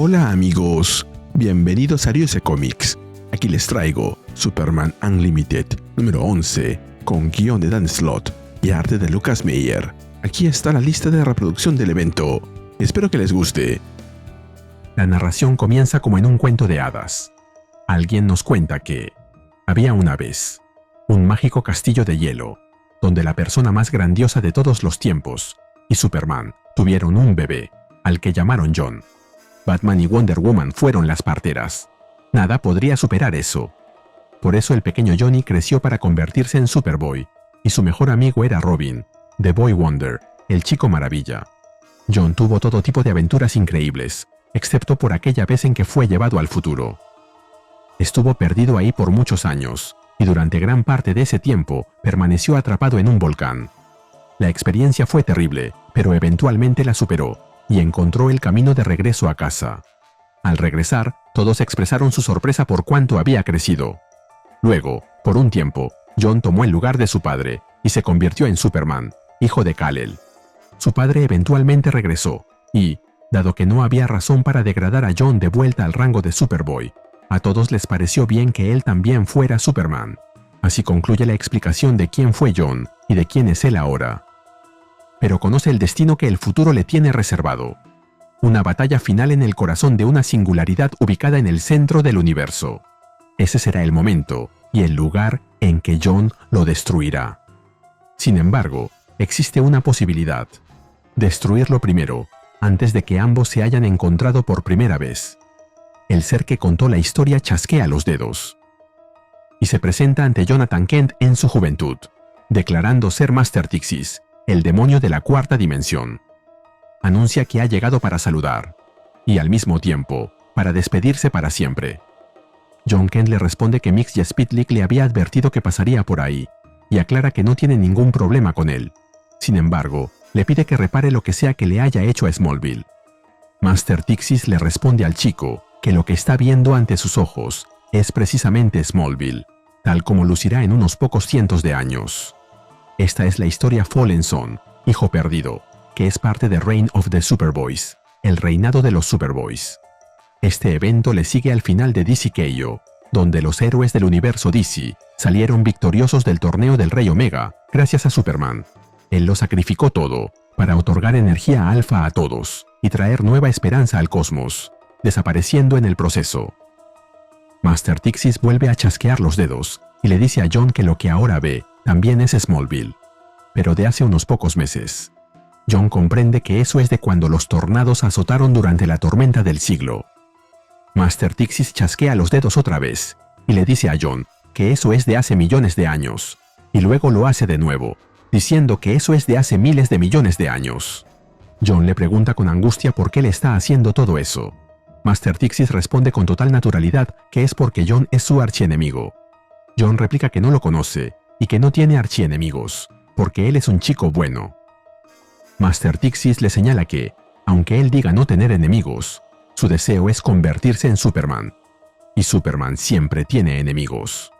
Hola amigos, bienvenidos a Ryuse Comics. Aquí les traigo Superman Unlimited número 11 con guión de Dan Slott y arte de Lucas Meyer. Aquí está la lista de reproducción del evento. Espero que les guste. La narración comienza como en un cuento de hadas. Alguien nos cuenta que había una vez un mágico castillo de hielo, donde la persona más grandiosa de todos los tiempos y Superman tuvieron un bebé, al que llamaron John. Batman y Wonder Woman fueron las parteras. Nada podría superar eso. Por eso el pequeño Johnny creció para convertirse en Superboy, y su mejor amigo era Robin, The Boy Wonder, el chico maravilla. John tuvo todo tipo de aventuras increíbles, excepto por aquella vez en que fue llevado al futuro. Estuvo perdido ahí por muchos años, y durante gran parte de ese tiempo permaneció atrapado en un volcán. La experiencia fue terrible, pero eventualmente la superó, y encontró el camino de regreso a casa. Al regresar, todos expresaron su sorpresa por cuánto había crecido. Luego, por un tiempo, John tomó el lugar de su padre, y se convirtió en Superman, hijo de Kal-El. Su padre eventualmente regresó, y, dado que no había razón para degradar a John de vuelta al rango de Superboy, a todos les pareció bien que él también fuera Superman. Así concluye la explicación de quién fue John y de quién es él ahora. Pero conoce el destino que el futuro le tiene reservado. Una batalla final en el corazón de una singularidad ubicada en el centro del universo. Ese será el momento y el lugar en que John lo destruirá. Sin embargo, existe una posibilidad: destruirlo primero, antes de que ambos se hayan encontrado por primera vez. El ser que contó la historia chasquea los dedos y se presenta ante Jonathan Kent en su juventud, declarando ser Master Tixis, el demonio de la cuarta dimensión. Anuncia que ha llegado para saludar, y al mismo tiempo, para despedirse para siempre. John Kent le responde que Mix y Spitlick le había advertido que pasaría por ahí, y aclara que no tiene ningún problema con él. Sin embargo, le pide que repare lo que sea que le haya hecho a Smallville. Master Tixis le responde al chico que lo que está viendo ante sus ojos es precisamente Smallville, tal como lucirá en unos pocos cientos de años. Esta es la historia Fallen Son, Hijo Perdido, que es parte de Reign of the Superboys, el reinado de los Superboys. Este evento le sigue al final de DC Keio, donde los héroes del universo DC salieron victoriosos del torneo del Rey Omega gracias a Superman. Él lo sacrificó todo para otorgar energía alfa a todos y traer nueva esperanza al cosmos, desapareciendo en el proceso. Master Tixis vuelve a chasquear los dedos y le dice a John que lo que ahora ve también es Smallville, pero de hace unos pocos meses. John comprende que eso es de cuando los tornados azotaron durante la tormenta del siglo. Master Tixis chasquea los dedos otra vez y le dice a John que eso es de hace millones de años, y luego lo hace de nuevo, diciendo que eso es de hace miles de millones de años. John le pregunta con angustia por qué le está haciendo todo eso. Master Tixis responde con total naturalidad que es porque John es su archienemigo. John replica que no lo conoce y que no tiene archienemigos, porque él es un chico bueno. Master Tixis le señala que, aunque él diga no tener enemigos, su deseo es convertirse en Superman. Y Superman siempre tiene enemigos.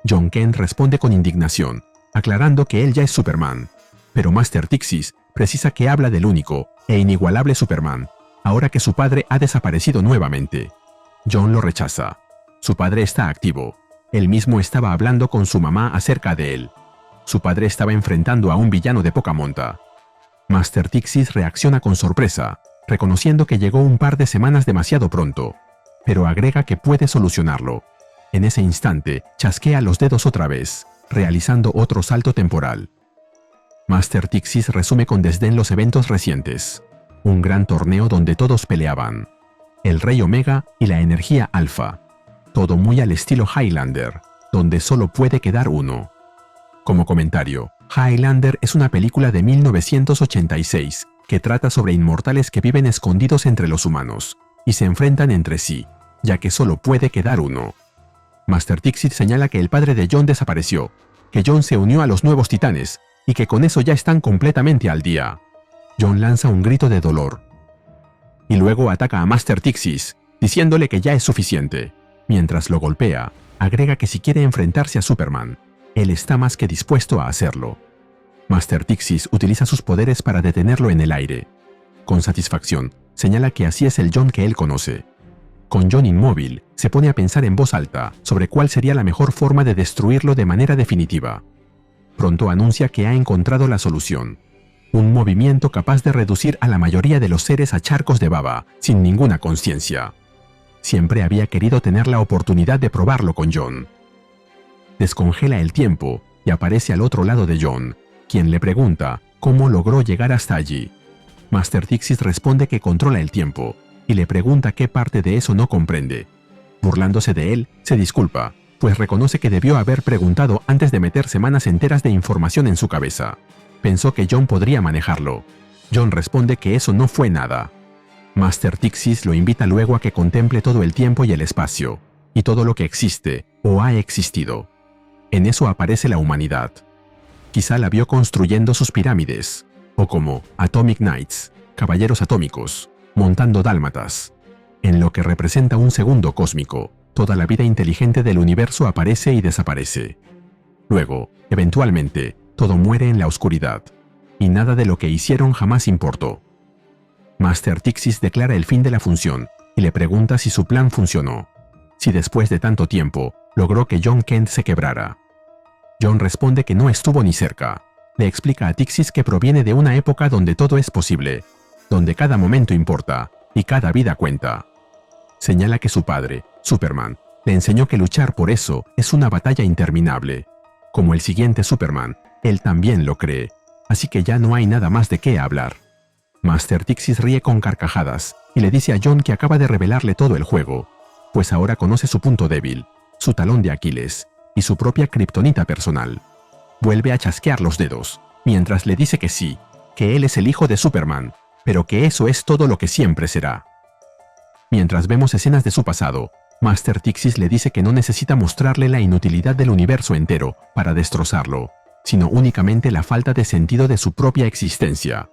John Kent responde con indignación, aclarando que él ya es Superman, pero Master Tixis precisa que habla del único e inigualable Superman, ahora que su padre ha desaparecido nuevamente. John lo rechaza. Su padre está activo. Él mismo estaba hablando con su mamá acerca de él. Su padre estaba enfrentando a un villano de poca monta. Master Tixis reacciona con sorpresa, reconociendo que llegó un par de semanas demasiado pronto, pero agrega que puede solucionarlo. En ese instante, chasquea los dedos otra vez, realizando otro salto temporal. Master Tixis resume con desdén los eventos recientes. Un gran torneo donde todos peleaban. El Rey Omega y la energía alfa. Todo muy al estilo Highlander, donde solo puede quedar uno. Como comentario, Highlander es una película de 1986 que trata sobre inmortales que viven escondidos entre los humanos y se enfrentan entre sí, ya que solo puede quedar uno. Master Tixis señala que el padre de John desapareció, que John se unió a los nuevos titanes y que con eso ya están completamente al día. John lanza un grito de dolor y luego ataca a Master Tixis, diciéndole que ya es suficiente. Mientras lo golpea, agrega que si quiere enfrentarse a Superman, él está más que dispuesto a hacerlo. Master Tixis utiliza sus poderes para detenerlo en el aire. Con satisfacción, Señala que así es el John que él conoce. Con John inmóvil, se pone a pensar en voz alta sobre cuál sería la mejor forma de destruirlo de manera definitiva. Pronto anuncia que ha encontrado la solución. Un movimiento capaz de reducir a la mayoría de los seres a charcos de baba, sin ninguna conciencia. Siempre había querido tener la oportunidad de probarlo con John. Descongela el tiempo y aparece al otro lado de John, quien le pregunta cómo logró llegar hasta allí. Master Tixis responde que controla el tiempo y le pregunta qué parte de eso no comprende. Burlándose de él, se disculpa, pues reconoce que debió haber preguntado antes de meter semanas enteras de información en su cabeza. Pensó que John podría manejarlo. John responde que eso no fue nada. Master Tixis lo invita luego a que contemple todo el tiempo y el espacio, y todo lo que existe o ha existido. En eso aparece la humanidad. Quizá la vio construyendo sus pirámides, o como Atomic Knights, caballeros atómicos, montando dálmatas. En lo que representa un segundo cósmico, toda la vida inteligente del universo aparece y desaparece. Luego, eventualmente, todo muere en la oscuridad, y nada de lo que hicieron jamás importó. Master Tixis declara el fin de la función y le pregunta si su plan funcionó, si después de tanto tiempo logró que John Kent se quebrara. John responde que no estuvo ni cerca. Le explica a Tixis que proviene de una época donde todo es posible, donde cada momento importa y cada vida cuenta. Señala que su padre, Superman, le enseñó que luchar por eso es una batalla interminable. Como el siguiente Superman, él también lo cree, así que ya no hay nada más de qué hablar. Master Tixis ríe con carcajadas y le dice a John que acaba de revelarle todo el juego, pues ahora conoce su punto débil, su talón de Aquiles y su propia kriptonita personal. Vuelve a chasquear los dedos, mientras le dice que sí, que él es el hijo de Superman, pero que eso es todo lo que siempre será. Mientras vemos escenas de su pasado, Master Tixis le dice que no necesita mostrarle la inutilidad del universo entero para destrozarlo, sino únicamente la falta de sentido de su propia existencia.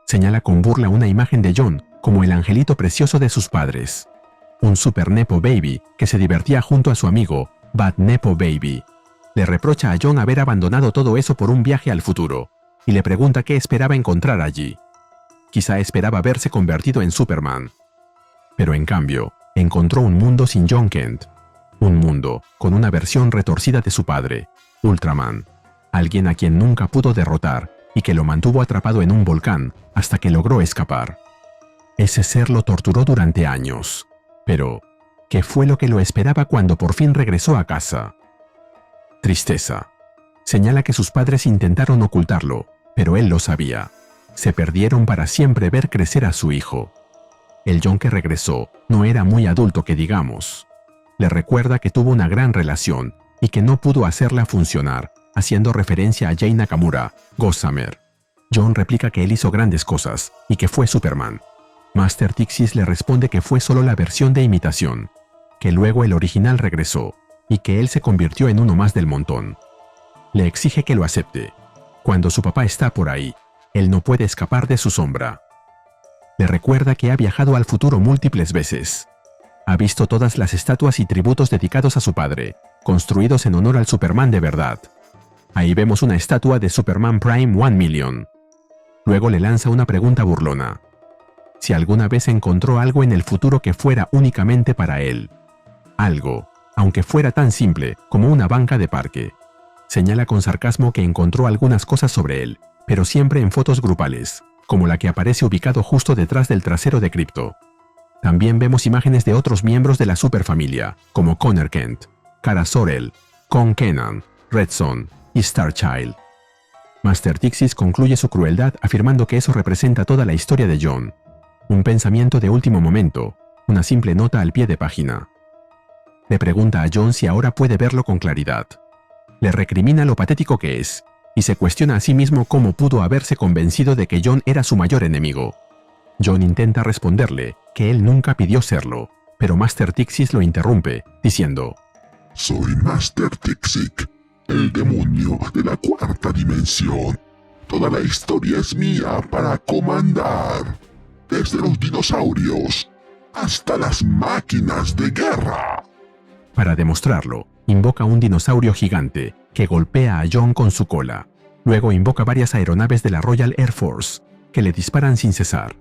Señala con burla una imagen de John como el angelito precioso de sus padres. Un Super Nepo Baby que se divertía junto a su amigo, Bad Nepo Baby. Le reprocha a John haber abandonado todo eso por un viaje al futuro, y le pregunta qué esperaba encontrar allí. Quizá esperaba verse convertido en Superman. Pero en cambio, encontró un mundo sin John Kent. Un mundo con una versión retorcida de su padre, Ultraman. Alguien a quien nunca pudo derrotar y que lo mantuvo atrapado en un volcán hasta que logró escapar. Ese ser lo torturó durante años. Pero, ¿qué fue lo que lo esperaba cuando por fin regresó a casa? Tristeza. Señala que sus padres intentaron ocultarlo, pero él lo sabía. Se perdieron para siempre ver crecer a su hijo. El John que regresó no era muy adulto que digamos. Le recuerda que tuvo una gran relación y que no pudo hacerla funcionar, haciendo referencia a Jay Nakamura, Gossamer. John replica que él hizo grandes cosas y que fue Superman. Master Tixis le responde que fue solo la versión de imitación, que luego el original regresó y que él se convirtió en uno más del montón. Le exige que lo acepte. Cuando su papá está por ahí, él no puede escapar de su sombra. Le recuerda que ha viajado al futuro múltiples veces. Ha visto todas las estatuas y tributos dedicados a su padre, construidos en honor al Superman de verdad. Ahí vemos una estatua de Superman Prime 1 Million. Luego le lanza una pregunta burlona. Si alguna vez encontró algo en el futuro que fuera únicamente para él. Algo, aunque fuera tan simple como una banca de parque. Señala con sarcasmo que encontró algunas cosas sobre él, pero siempre en fotos grupales, como la que aparece ubicado justo detrás del trasero de Krypto. También vemos imágenes de otros miembros de la superfamilia, como Connor Kent, Kara Zor-El, Con Kenan, Red Son y Starchild. Master Tixis concluye su crueldad afirmando que eso representa toda la historia de John. Un pensamiento de último momento, una simple nota al pie de página. Le pregunta a John si ahora puede verlo con claridad. Le recrimina lo patético que es, y se cuestiona a sí mismo cómo pudo haberse convencido de que John era su mayor enemigo. John intenta responderle que él nunca pidió serlo, pero Master Tixis lo interrumpe, diciendo: Soy Master Tixis, el demonio de la cuarta dimensión. Toda la historia es mía para comandar, desde los dinosaurios hasta las máquinas de guerra. Para demostrarlo, invoca un dinosaurio gigante que golpea a John con su cola. Luego invoca varias aeronaves de la Royal Air Force que le disparan sin cesar.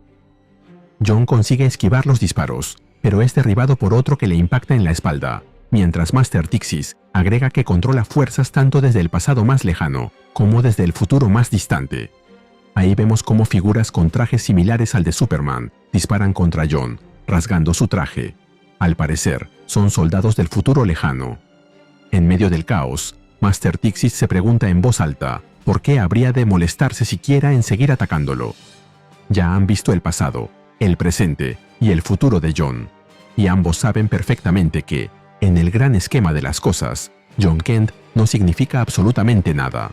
John consigue esquivar los disparos, pero es derribado por otro que le impacta en la espalda, mientras Master Tixis agrega que controla fuerzas tanto desde el pasado más lejano como desde el futuro más distante. Ahí vemos cómo figuras con trajes similares al de Superman disparan contra John, rasgando su traje. Al parecer, son soldados del futuro lejano. En medio del caos, Master Tixis se pregunta en voz alta por qué habría de molestarse siquiera en seguir atacándolo. Ya han visto el pasado, el presente y el futuro de John, y ambos saben perfectamente que, en el gran esquema de las cosas, Jon Kent no significa absolutamente nada.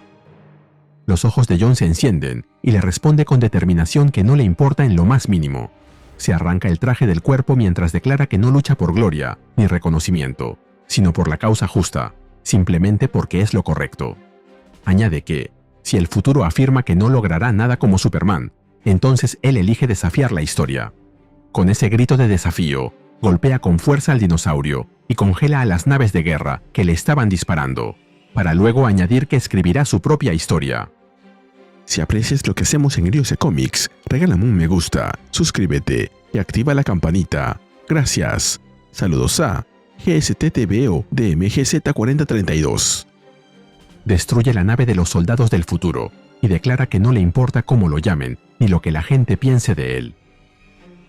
Los ojos de John se encienden y le responde con determinación que no le importa en lo más mínimo. Se arranca el traje del cuerpo mientras declara que no lucha por gloria ni reconocimiento, sino por la causa justa, simplemente porque es lo correcto. Añade que, si el futuro afirma que no logrará nada como Superman, entonces él elige desafiar la historia. Con ese grito de desafío, golpea con fuerza al dinosaurio y congela a las naves de guerra que le estaban disparando, para luego añadir que escribirá su propia historia. Si aprecias lo que hacemos en Heriose Comics, regálame un me gusta, suscríbete y activa la campanita. Gracias. Saludos a GSTTVO DMGZ4032. Destruye la nave de los soldados del futuro y declara que no le importa cómo lo llamen ni lo que la gente piense de él.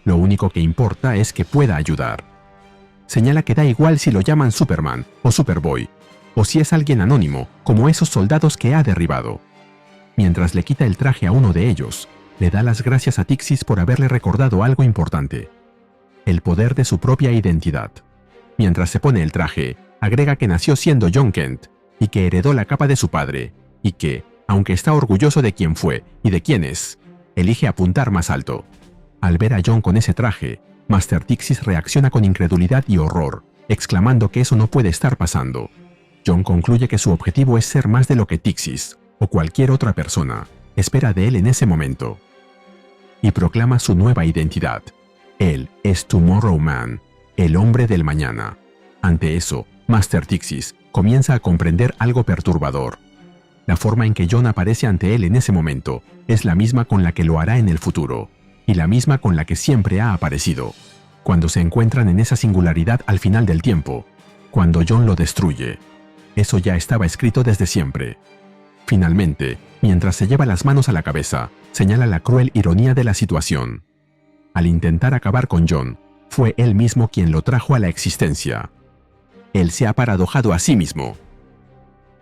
Lo único que importa es que pueda ayudar. Señala que da igual si lo llaman Superman o Superboy, o si es alguien anónimo, como esos soldados que ha derribado. Mientras le quita el traje a uno de ellos, le da las gracias a Tixis por haberle recordado algo importante: el poder de su propia identidad. Mientras se pone el traje, agrega que nació siendo Jon Kent y que heredó la capa de su padre, y que, aunque está orgulloso de quién fue y de quién es, elige apuntar más alto. Al ver a Jon con ese traje, Master Tixis reacciona con incredulidad y horror, exclamando que eso no puede estar pasando. Jon concluye que su objetivo es ser más de lo que Tixis, o cualquier otra persona, espera de él en ese momento. Y proclama su nueva identidad. Él es Tomorrow Man, el hombre del mañana. Ante eso, Master Tixis comienza a comprender algo perturbador. La forma en que Jon aparece ante él en ese momento es la misma con la que lo hará en el futuro, y la misma con la que siempre ha aparecido, cuando se encuentran en esa singularidad al final del tiempo, cuando Jon lo destruye. Eso ya estaba escrito desde siempre. Finalmente, mientras se lleva las manos a la cabeza, señala la cruel ironía de la situación. Al intentar acabar con Jon, fue él mismo quien lo trajo a la existencia. Él se ha paradojado a sí mismo.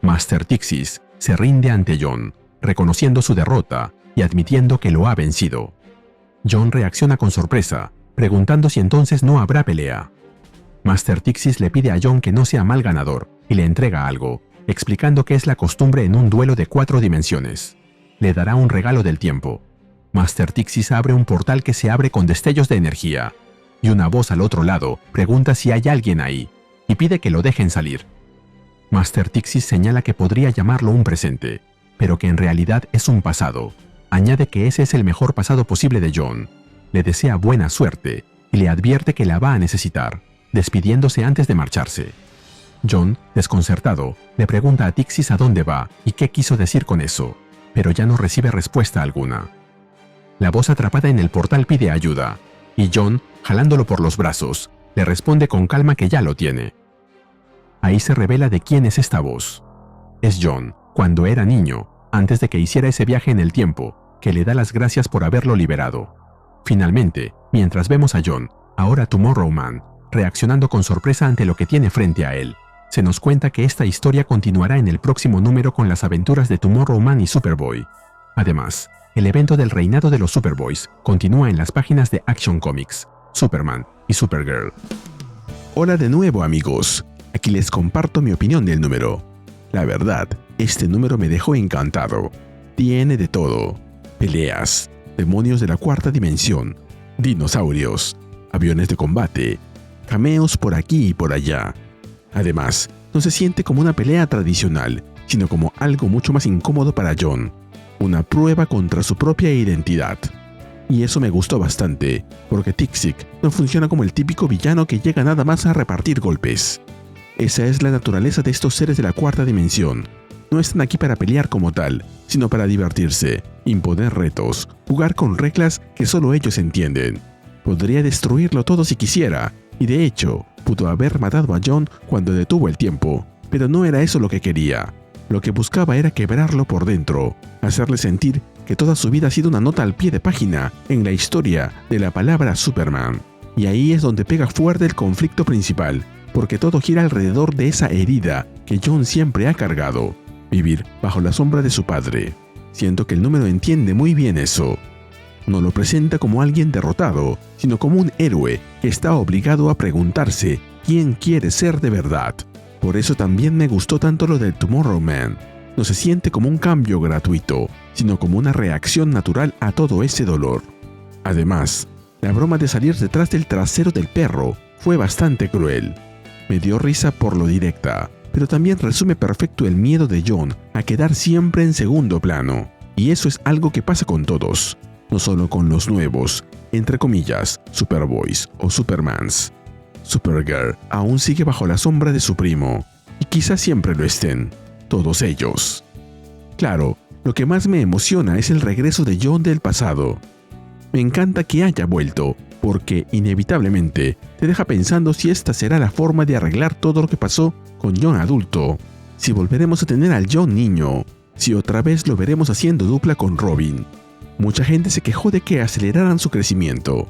Master Tixis se rinde ante Jon, reconociendo su derrota y admitiendo que lo ha vencido. Jon reacciona con sorpresa, preguntando si entonces no habrá pelea. Master Tixis le pide a Jon que no sea mal ganador y le entrega algo, explicando que es la costumbre en un duelo de 4 dimensiones. Le dará un regalo del tiempo. Master Tixis abre un portal que se abre con destellos de energía, y una voz al otro lado pregunta si hay alguien ahí, y pide que lo dejen salir. Master Tixis señala que podría llamarlo un presente, pero que en realidad es un pasado. Añade que ese es el mejor pasado posible de Jon. Le desea buena suerte y le advierte que la va a necesitar, despidiéndose antes de marcharse. Jon, desconcertado, le pregunta a Tixis a dónde va y qué quiso decir con eso, pero ya no recibe respuesta alguna. La voz atrapada en el portal pide ayuda, y Jon, jalándolo por los brazos, le responde con calma que ya lo tiene. Ahí se revela de quién es esta voz. Es Jon, cuando era niño, antes de que hiciera ese viaje en el tiempo, que le da las gracias por haberlo liberado. Finalmente, mientras vemos a Jon, ahora Tomorrow Man, reaccionando con sorpresa ante lo que tiene frente a él, se nos cuenta que esta historia continuará en el próximo número con las aventuras de Tomorrow Man y Superboy. Además, el evento del reinado de los Superboys continúa en las páginas de Action Comics, Superman y Supergirl. Hola de nuevo, amigos. Aquí les comparto mi opinión del número. La verdad, este número me dejó encantado. Tiene de todo: peleas, demonios de la cuarta dimensión, dinosaurios, aviones de combate, cameos por aquí y por allá. Además, no se siente como una pelea tradicional, sino como algo mucho más incómodo para Jon, una prueba contra su propia identidad. Y eso me gustó bastante, porque Tixis no funciona como el típico villano que llega nada más a repartir golpes. Esa es la naturaleza de estos seres de la cuarta dimensión. No están aquí para pelear como tal, sino para divertirse, imponer retos, jugar con reglas que solo ellos entienden. Podría destruirlo todo si quisiera, y de hecho, pudo haber matado a John cuando detuvo el tiempo, pero no era eso lo que quería. Lo que buscaba era quebrarlo por dentro, hacerle sentir que toda su vida ha sido una nota al pie de página en la historia de la palabra Superman. Y ahí es donde pega fuerte el conflicto principal, porque todo gira alrededor de esa herida que John siempre ha cargado, vivir bajo la sombra de su padre. Siento que el número entiende muy bien eso. No lo presenta como alguien derrotado, sino como un héroe que está obligado a preguntarse quién quiere ser de verdad. Por eso también me gustó tanto lo del Tomorrow Man. No se siente como un cambio gratuito, sino como una reacción natural a todo ese dolor. Además, la broma de salir detrás del trasero del perro fue bastante cruel. Me dio risa por lo directa, pero también resume perfecto el miedo de John a quedar siempre en segundo plano. Y eso es algo que pasa con todos, no solo con los nuevos, entre comillas, Superboys o Supermans. Supergirl aún sigue bajo la sombra de su primo, y quizás siempre lo estén, todos ellos. Claro, lo que más me emociona es el regreso de John del pasado. Me encanta que haya vuelto, porque inevitablemente te deja pensando si esta será la forma de arreglar todo lo que pasó con John adulto, si volveremos a tener al John niño, si otra vez lo veremos haciendo dupla con Robin. Mucha gente se quejó de que aceleraran su crecimiento.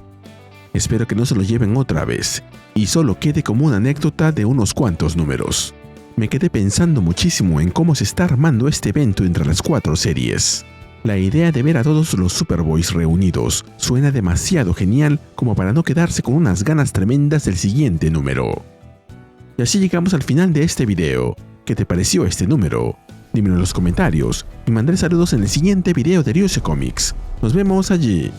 Espero que no se lo lleven otra vez, y solo quede como una anécdota de unos cuantos números. Me quedé pensando muchísimo en cómo se está armando este evento entre las 4 series. La idea de ver a todos los Superboys reunidos suena demasiado genial como para no quedarse con unas ganas tremendas del siguiente número. Y así llegamos al final de este video. ¿Qué te pareció este número? Dímelo en los comentarios y mandaré saludos en el siguiente video de Ryusei Comics. Nos vemos allí.